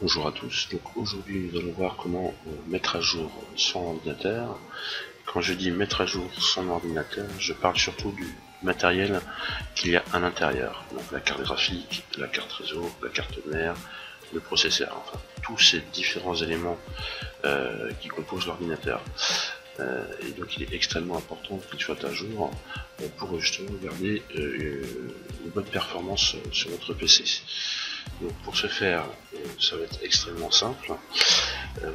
Bonjour à tous, donc aujourd'hui nous allons voir comment mettre à jour son ordinateur. Quand je dis mettre à jour son ordinateur, je parle surtout du matériel qu'il y a à l'intérieur. Donc la carte graphique, la carte réseau, la carte mère, le processeur, enfin tous ces différents éléments qui composent l'ordinateur. Et donc il est extrêmement important qu'il soit à jour pour justement garder une bonne performance sur votre PC. Donc pour ce faire, ça va être extrêmement simple.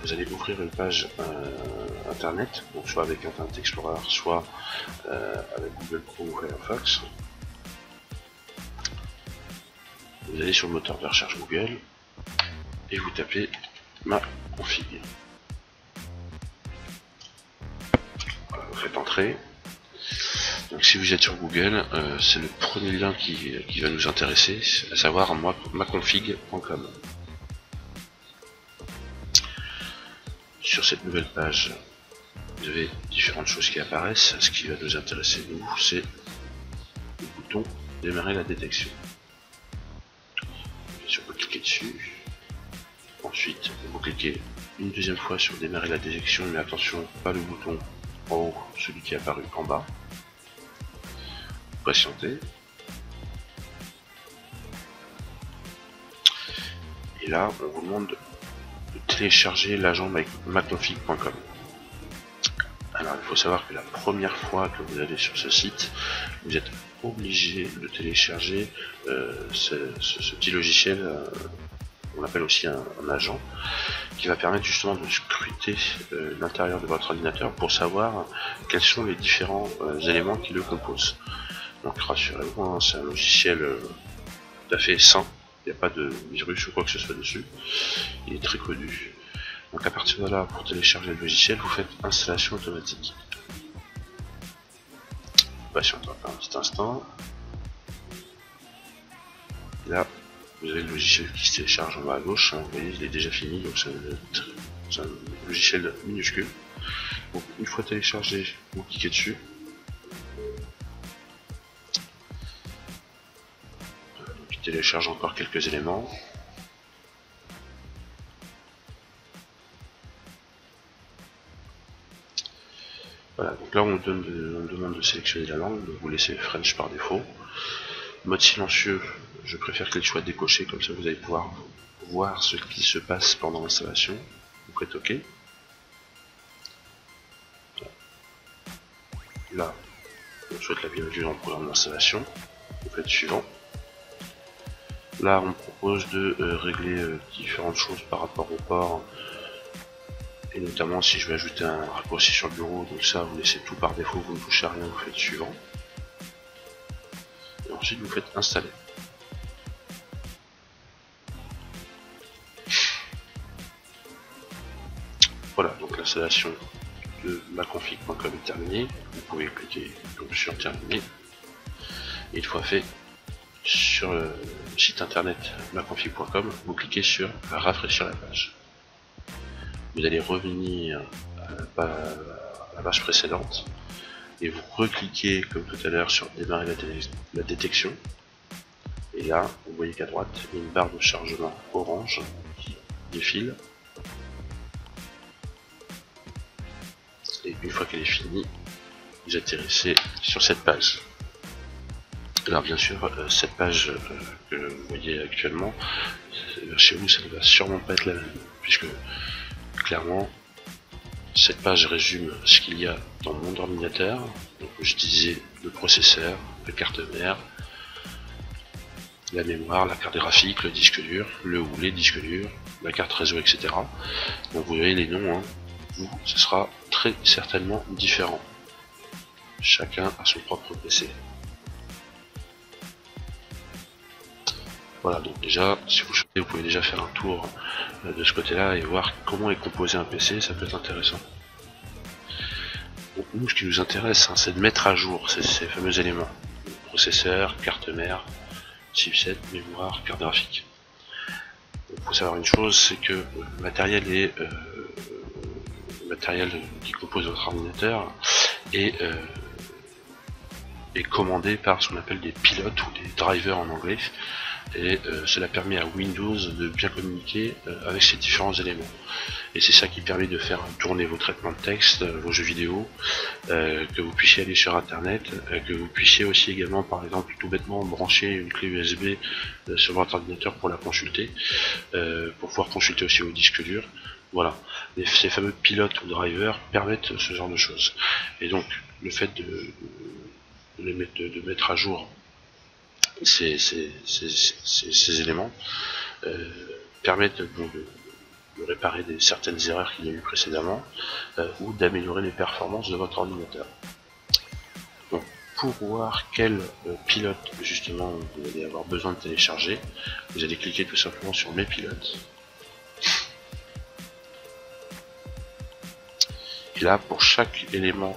Vous allez ouvrir une page internet, donc soit avec Internet Explorer, soit avec Google Chrome ou Firefox. Vous allez sur le moteur de recherche Google et vous tapez ma config. Voilà, vous faites entrer. Donc si vous êtes sur Google, c'est le premier lien qui va nous intéresser, à savoir maconfig.com. Sur cette nouvelle page, vous avez différentes choses qui apparaissent. Ce qui va nous intéresser, nous, c'est le bouton démarrer la détection. Bien sûr, vous cliquez dessus. Ensuite, vous cliquez une deuxième fois sur démarrer la détection, mais attention, pas le bouton en haut, celui qui est apparu en bas. Patienter. Et là, on vous demande de télécharger l'agent maconfig.com. Alors, il faut savoir que la première fois que vous allez sur ce site, vous êtes obligé de télécharger ce petit logiciel, on l'appelle aussi un agent, qui va permettre justement de scruter l'intérieur de votre ordinateur pour savoir quels sont les différents éléments qui le composent. Donc rassurez-vous, hein, c'est un logiciel tout à fait sain, il n'y a pas de virus ou quoi que ce soit dessus, il est très connu. Donc à partir de là, pour télécharger le logiciel, vous faites installation automatique. Patientez un petit instant. Là, vous avez le logiciel qui se télécharge en bas à gauche, hein, vous voyez, il est déjà fini, donc c'est un logiciel minuscule. Donc une fois téléchargé, vous cliquez dessus. Télécharge encore quelques éléments. Voilà, donc là on demande de sélectionner la langue, donc vous laissez French par défaut. Mode silencieux, je préfère qu'il soit décoché, comme ça vous allez pouvoir voir ce qui se passe pendant l'installation. Vous faites OK. Là, on souhaite la bienvenue dans le programme d'installation. Vous faites suivant. Là, on propose de régler différentes choses par rapport au port, et notamment si je vais ajouter un raccourci sur le bureau, donc ça, vous laissez tout par défaut, vous ne touchez à rien, vous faites suivant. Et ensuite, vous faites installer. Voilà, donc l'installation de maconfig.com est terminée. Vous pouvez cliquer sur terminer. Et une fois fait, sur le site internet maconfig.com, vous cliquez sur rafraîchir la page. Vous allez revenir à la page précédente et vous recliquez comme tout à l'heure sur démarrer la détection. Et là, vous voyez qu'à droite, il y a une barre de chargement orange qui défile. Et une fois qu'elle est finie, vous atterrissez sur cette page. Alors bien sûr, cette page que vous voyez actuellement, chez vous ça ne va sûrement pas être la même, puisque clairement, cette page résume ce qu'il y a dans mon ordinateur. Donc je disais le processeur, la carte mère, la mémoire, la carte graphique, le disque dur, le ou les disques durs, la carte réseau, etc. Donc vous voyez les noms, hein. Vous, ce sera très certainement différent. Chacun a son propre PC. Voilà, donc déjà, si vous souhaitez, vous pouvez déjà faire un tour de ce côté-là et voir comment est composé un PC, ça peut être intéressant. Donc nous, ce qui nous intéresse, hein, c'est de mettre à jour ces fameux éléments. Processeur, carte mère, chipset, mémoire, carte graphique. Il faut savoir une chose, c'est que le matériel qui compose votre ordinateur est commandé par ce qu'on appelle des pilotes ou des drivers en anglais. et cela permet à Windows de bien communiquer avec ces différents éléments. Et c'est ça qui permet de faire tourner vos traitements de texte, vos jeux vidéo, que vous puissiez aller sur internet, que vous puissiez aussi également par exemple tout bêtement brancher une clé USB sur votre ordinateur pour la consulter, pour pouvoir consulter aussi vos disques durs. Voilà, ces fameux pilotes ou drivers permettent ce genre de choses. Et donc le fait de mettre à jour ces éléments permettent donc de réparer certaines erreurs qu'il y a eu précédemment ou d'améliorer les performances de votre ordinateur. Donc, pour voir quel pilote justement vous allez avoir besoin de télécharger, vous allez cliquer tout simplement sur mes pilotes. Et là, pour chaque élément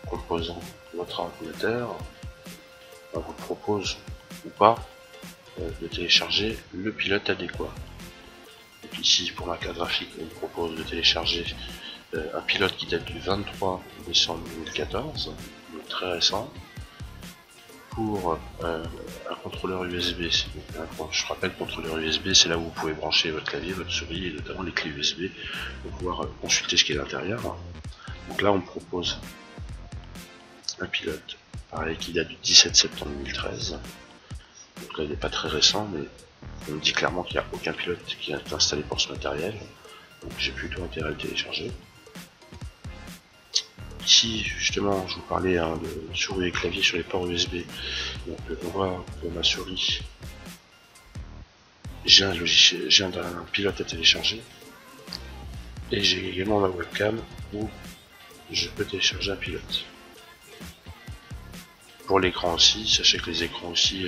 composant votre ordinateur, on vous propose ou pas de télécharger le pilote adéquat. Donc ici, pour ma carte graphique, on me propose de télécharger un pilote qui date du 23 décembre 2014, donc très récent. Pour un contrôleur USB, je rappelle, contrôleur USB, c'est là où vous pouvez brancher votre clavier, votre souris et notamment les clés USB pour pouvoir consulter ce qui est à l'intérieur. Donc là, on me propose un pilote, pareil, qui date du 17 septembre 2013. Donc là, il n'est pas très récent, mais on me dit clairement qu'il n'y a aucun pilote qui est installé pour ce matériel. Donc j'ai plutôt intérêt à le télécharger. Ici, justement, je vous parlais de souris et clavier sur les ports USB. Donc on voit que ma souris, j'ai un pilote à télécharger. Et j'ai également ma webcam où je peux télécharger un pilote. Pour l'écran aussi, sachez que les écrans aussi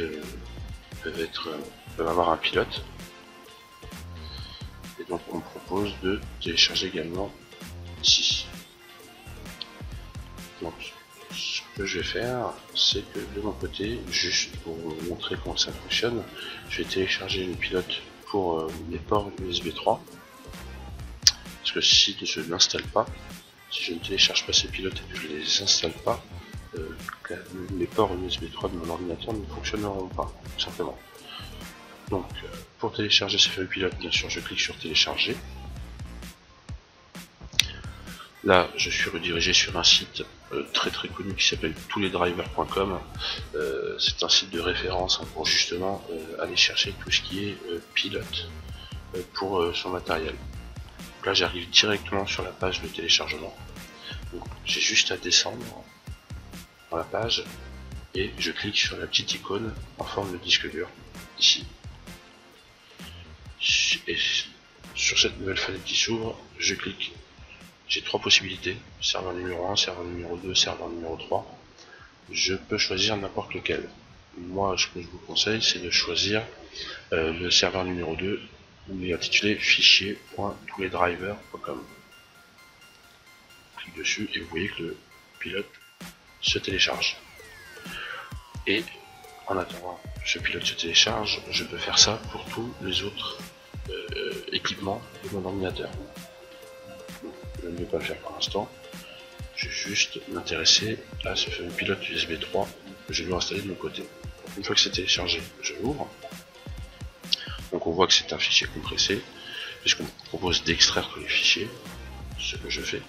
peuvent avoir un pilote. Et donc on me propose de télécharger également ici. Donc ce que je vais faire, c'est que de mon côté, juste pour vous montrer comment ça fonctionne, je vais télécharger le pilote pour les ports USB 3. Parce que si je ne l'installe pas, si je ne télécharge pas ces pilotes et que je ne les installe pas, les ports USB 3 de mon ordinateur ne fonctionneront pas, tout simplement. Donc, pour télécharger ces fameux pilotes, bien sûr, je clique sur télécharger. Là, je suis redirigé sur un site très connu qui s'appelle touslesdrivers.com. C'est un site de référence pour justement aller chercher tout ce qui est pilote pour son matériel. Donc là, j'arrive directement sur la page de téléchargement. J'ai juste à descendre dans la page et je clique sur la petite icône en forme de disque dur ici. Et sur cette nouvelle fenêtre qui s'ouvre, je clique. J'ai trois possibilités, serveur numéro 1, serveur numéro 2, serveur numéro 3. Je peux choisir n'importe lequel. Moi, ce que je vous conseille, c'est de choisir le serveur numéro 2, où il est intitulé fichier.tousledrivers.com. Clique dessus et vous voyez que le pilote se télécharge. Et en attendant que ce pilote se télécharge, je peux faire ça pour tous les autres équipements de mon ordinateur. Je ne vais pas le faire pour l'instant. Je vais juste m'intéresser à ce fameux pilote USB 3 que je dois installer de mon côté. Une fois que c'est téléchargé, je l'ouvre. Donc on voit que c'est un fichier compressé, puisqu'on me propose d'extraire tous les fichiers, ce que je fais.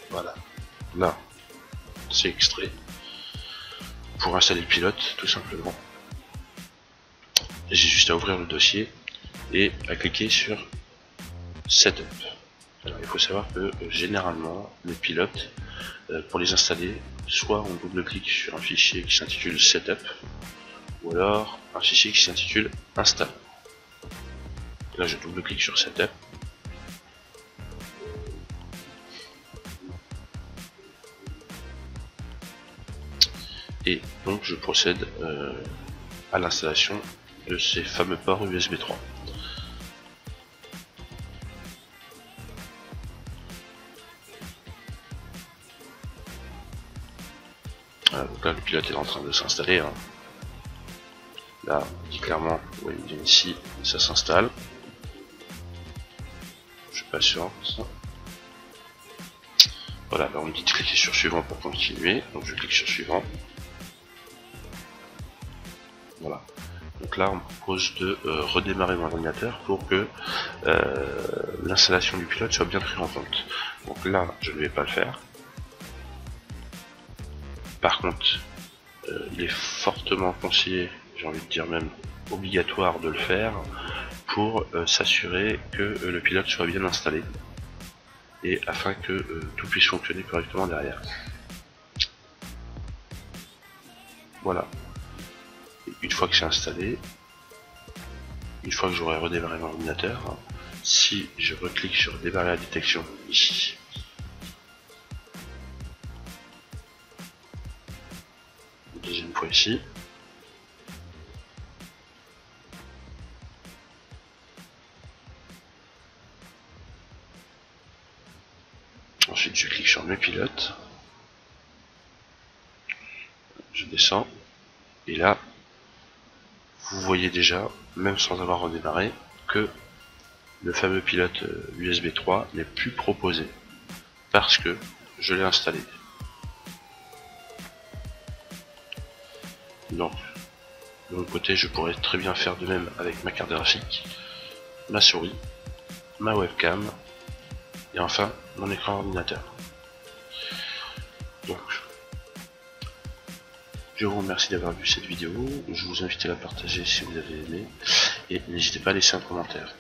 Voilà, là c'est extrait. Pour installer le pilote, tout simplement, j'ai juste à ouvrir le dossier et à cliquer sur Setup. Alors il faut savoir que généralement les pilotes, pour les installer, soit on double-clique sur un fichier qui s'intitule Setup, ou alors un fichier qui s'intitule Install. Là je double-clique sur Setup. Et donc je procède à l'installation de ces fameux ports USB 3. Voilà, donc là le pilote est en train de s'installer. Hein. Là, on dit clairement, vous voyez bien ici, ça s'installe. Je patiente. Voilà, là on me dit de cliquer sur suivant pour continuer, donc je clique sur suivant. Donc là on me propose de redémarrer mon ordinateur pour que l'installation du pilote soit bien prise en compte. Donc là je ne vais pas le faire. Par contre il est fortement conseillé, j'ai envie de dire même obligatoire de le faire pour s'assurer que le pilote soit bien installé et afin que tout puisse fonctionner correctement derrière. Voilà. Et une fois que c'est installé, une fois que j'aurai redémarré mon ordinateur, si je reclique sur démarrer la détection ici, deuxième fois ici, ensuite je clique sur mes pilotes, je descends, et là vous voyez déjà, même sans avoir redémarré, que le fameux pilote USB 3 n'est plus proposé parce que je l'ai installé. Donc de l'autre côté je pourrais très bien faire de même avec ma carte graphique, ma souris, ma webcam et enfin mon écran ordinateur. Donc je vous remercie d'avoir vu cette vidéo, je vous invite à la partager si vous avez aimé et n'hésitez pas à laisser un commentaire.